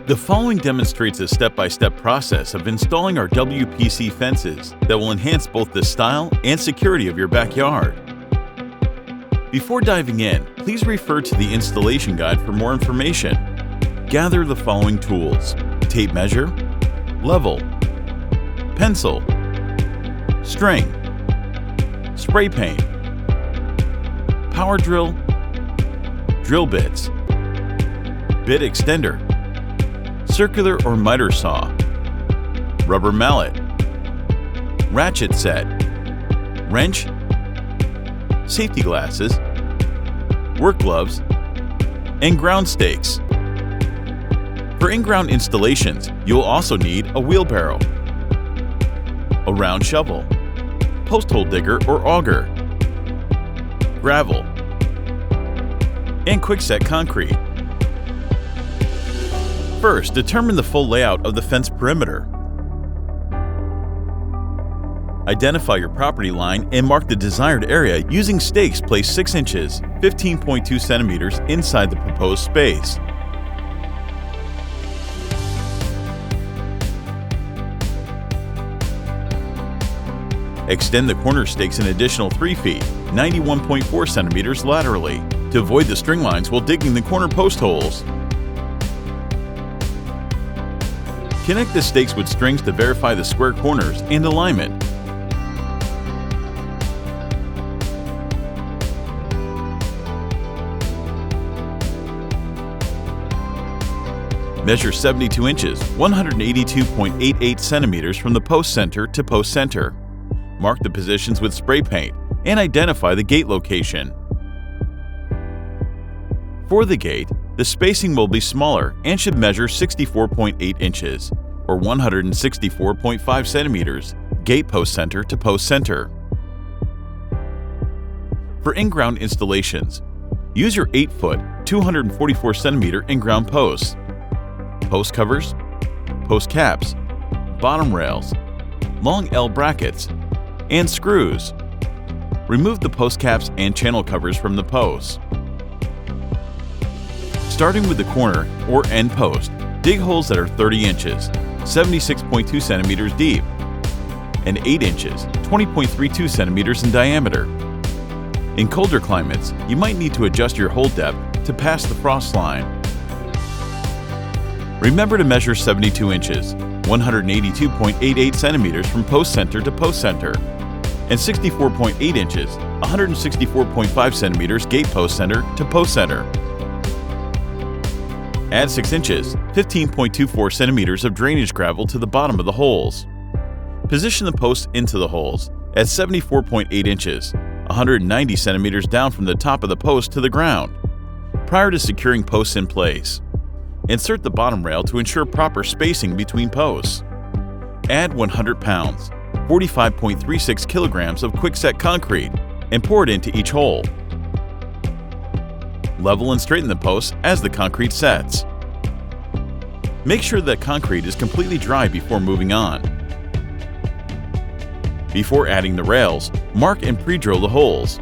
The following demonstrates a step-by-step process of installing our WPC fences that will enhance both the style and security of your backyard. Before diving in, please refer to the installation guide for more information. Gather the following tools: tape measure, level, pencil, string, spray paint, power drill, drill bits, bit extender, circular or miter saw, rubber mallet, ratchet set, wrench, safety glasses, work gloves, and ground stakes. For in-ground installations, you will also need a wheelbarrow, a round shovel, post hole digger or auger, gravel, and quickset concrete. First, determine the full layout of the fence perimeter. Identify your property line and mark the desired area using stakes placed 6 inches, 15.2 centimeters inside the proposed space. Extend the corner stakes an additional 3 feet, 91.4 centimeters laterally, to avoid the string lines while digging the corner post holes. Connect the stakes with strings to verify the square corners and alignment. Measure 72 inches, 182.88 centimeters from the post center to post center. Mark the positions with spray paint and identify the gate location. For the gate, the spacing will be smaller and should measure 64.8 inches, or 164.5 centimeters, gate post center to post center. For in-ground installations, use your 8-foot, 244 centimeter in-ground posts, post covers, post caps, bottom rails, long L brackets, and screws. Remove the post caps and channel covers from the posts. Starting with the corner or end post, dig holes that are 30 inches, 76.2 centimeters deep, and 8 inches, 20.32 centimeters in diameter. In colder climates, you might need to adjust your hole depth to pass the frost line. Remember to measure 72 inches, 182.88 centimeters from post center to post center, and 64.8 inches, 164.5 centimeters gate post center to post center. Add 6 inches, 15.24 centimeters of drainage gravel to the bottom of the holes. Position the posts into the holes at 74.8 inches, 190 centimeters down from the top of the post to the ground, prior to securing posts in place. Insert the bottom rail to ensure proper spacing between posts. Add 100 pounds, 45.36 kilograms of quickset concrete, and pour it into each hole. Level and straighten the posts as the concrete sets. Make sure that concrete is completely dry before moving on. Before adding the rails, mark and pre-drill the holes.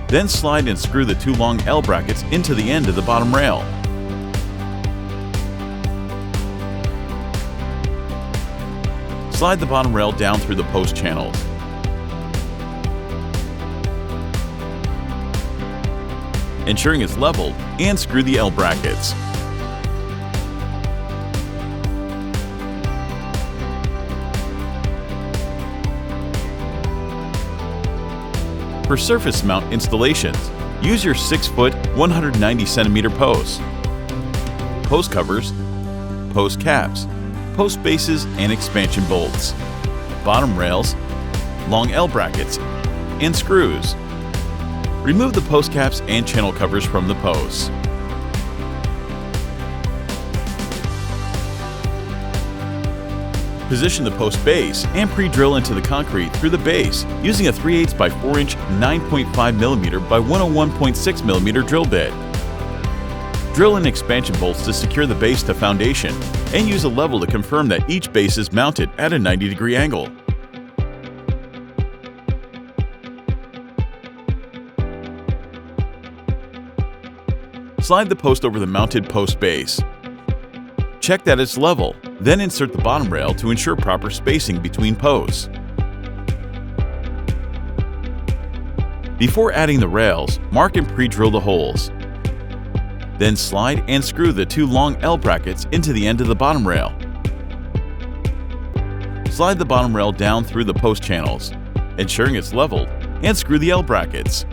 Then slide and screw the 2 long L brackets into the end of the bottom rail. Slide the bottom rail down through the post channels. Ensuring it's leveled, and screw the L brackets. For surface mount installations, use your 6-foot, 190 centimeter posts, post covers, post caps, post bases and expansion bolts, bottom rails, long L brackets, and screws. Remove the post caps and channel covers from the posts. Position the post base and pre-drill into the concrete through the base using a 3/8 by 4 inch 9.5 mm by 101.6 mm drill bit. Drill in expansion bolts to secure the base to foundation and use a level to confirm that each base is mounted at a 90-degree angle. slide the post over the mounted post base. Check that it's level, then insert the bottom rail to ensure proper spacing between posts. Before adding the rails, mark and pre-drill the holes. Then slide and screw the 2 long L brackets into the end of the bottom rail. Slide the bottom rail down through the post channels, ensuring it's leveled, and screw the L brackets.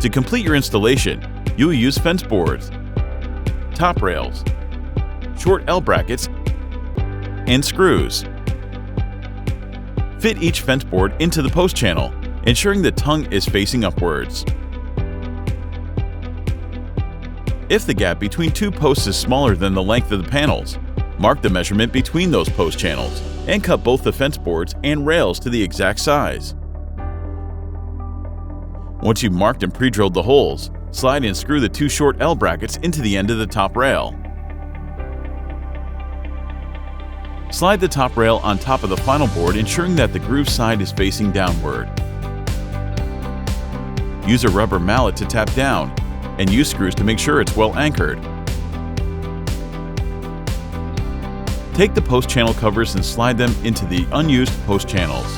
To complete your installation, you will use fence boards, top rails, short L brackets, and screws. Fit each fence board into the post channel, ensuring the tongue is facing upwards. If the gap between 2 posts is smaller than the length of the panels, mark the measurement between those post channels and cut both the fence boards and rails to the exact size. Once you've marked and pre-drilled the holes, slide and screw the 2 short L brackets into the end of the top rail. Slide the top rail on top of the final board, ensuring that the groove side is facing downward. Use a rubber mallet to tap down, and use screws to make sure it's well anchored. Take the post channel covers and slide them into the unused post channels.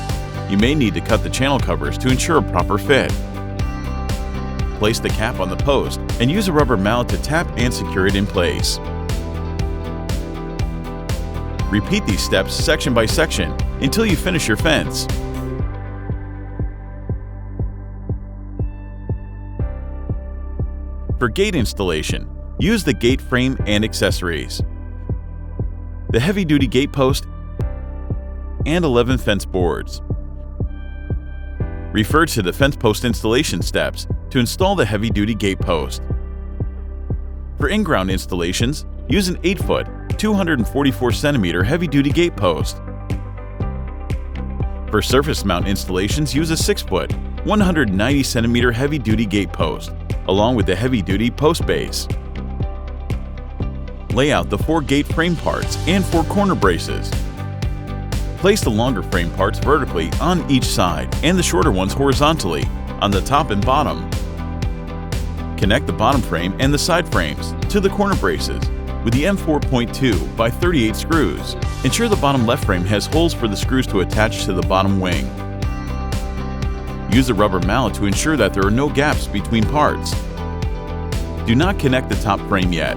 You may need to cut the channel covers to ensure a proper fit. Place the cap on the post and use a rubber mallet to tap and secure it in place. Repeat these steps section by section until you finish your fence. For gate installation, use the gate frame and accessories, the heavy-duty gate post, and 11 fence boards. Refer to the fence post installation steps to install the heavy-duty gate post. For in-ground installations, use an 8-foot, 244 cm heavy-duty gate post. For surface mount installations, use a 6-foot, 190 cm heavy-duty gate post, along with the heavy-duty post base. Lay out the 4 gate frame parts and 4 corner braces. Place the longer frame parts vertically on each side and the shorter ones horizontally on the top and bottom. Connect the bottom frame and the side frames to the corner braces with the M4.2 by 38 screws. Ensure the bottom left frame has holes for the screws to attach to the bottom wing. Use a rubber mallet to ensure that there are no gaps between parts. Do not connect the top frame yet.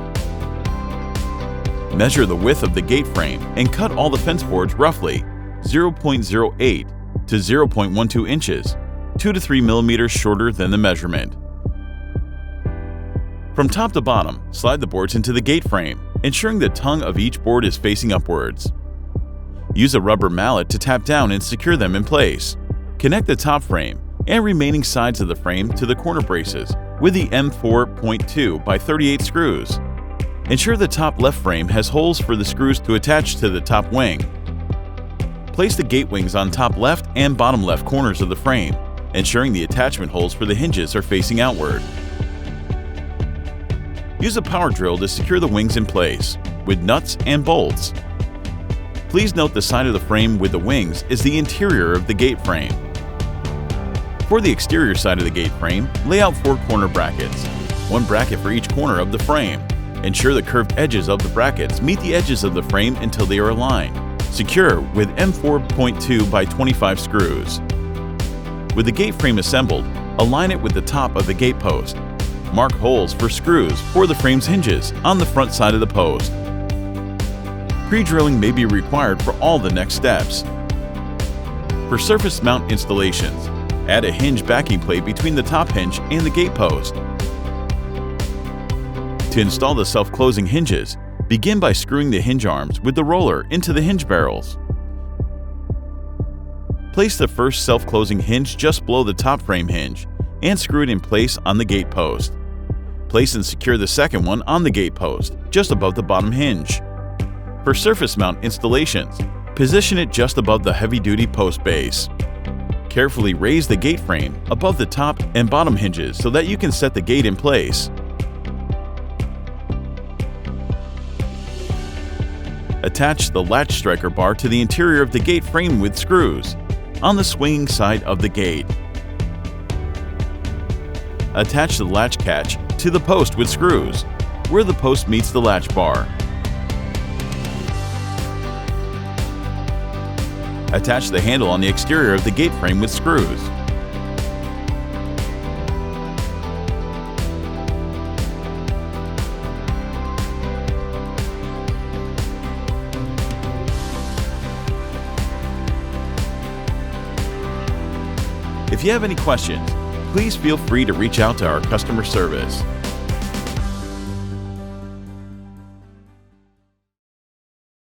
Measure the width of the gate frame and cut all the fence boards roughly 0.08 to 0.12 inches, 2 to 3 millimeters shorter than the measurement. From top to bottom, slide the boards into the gate frame, ensuring the tongue of each board is facing upwards. Use a rubber mallet to tap down and secure them in place. Connect the top frame and remaining sides of the frame to the corner braces with the M4.2 by 38 screws. Ensure the top left frame has holes for the screws to attach to the top wing. Place the gate wings on top left and bottom left corners of the frame, ensuring the attachment holes for the hinges are facing outward. Use a power drill to secure the wings in place, with nuts and bolts. Please note the side of the frame with the wings is the interior of the gate frame. For the exterior side of the gate frame, lay out 4 corner brackets, 1 bracket for each corner of the frame. Ensure the curved edges of the brackets meet the edges of the frame until they are aligned. Secure with M4.2 by 25 screws. With the gate frame assembled, align it with the top of the gate post. Mark holes for screws for the frame's hinges on the front side of the post. Pre-drilling may be required for all the next steps. For surface mount installations, add a hinge backing plate between the top hinge and the gate post. To install the self-closing hinges, begin by screwing the hinge arms with the roller into the hinge barrels. Place the first self-closing hinge just below the top frame hinge and screw it in place on the gate post. Place and secure the second one on the gate post, just above the bottom hinge. For surface mount installations, position it just above the heavy-duty post base. Carefully raise the gate frame above the top and bottom hinges so that you can set the gate in place. Attach the latch striker bar to the interior of the gate frame with screws on the swinging side of the gate. Attach the latch catch to the post with screws, where the post meets the latch bar. Attach the handle on the exterior of the gate frame with screws. If you have any questions, please feel free to reach out to our customer service.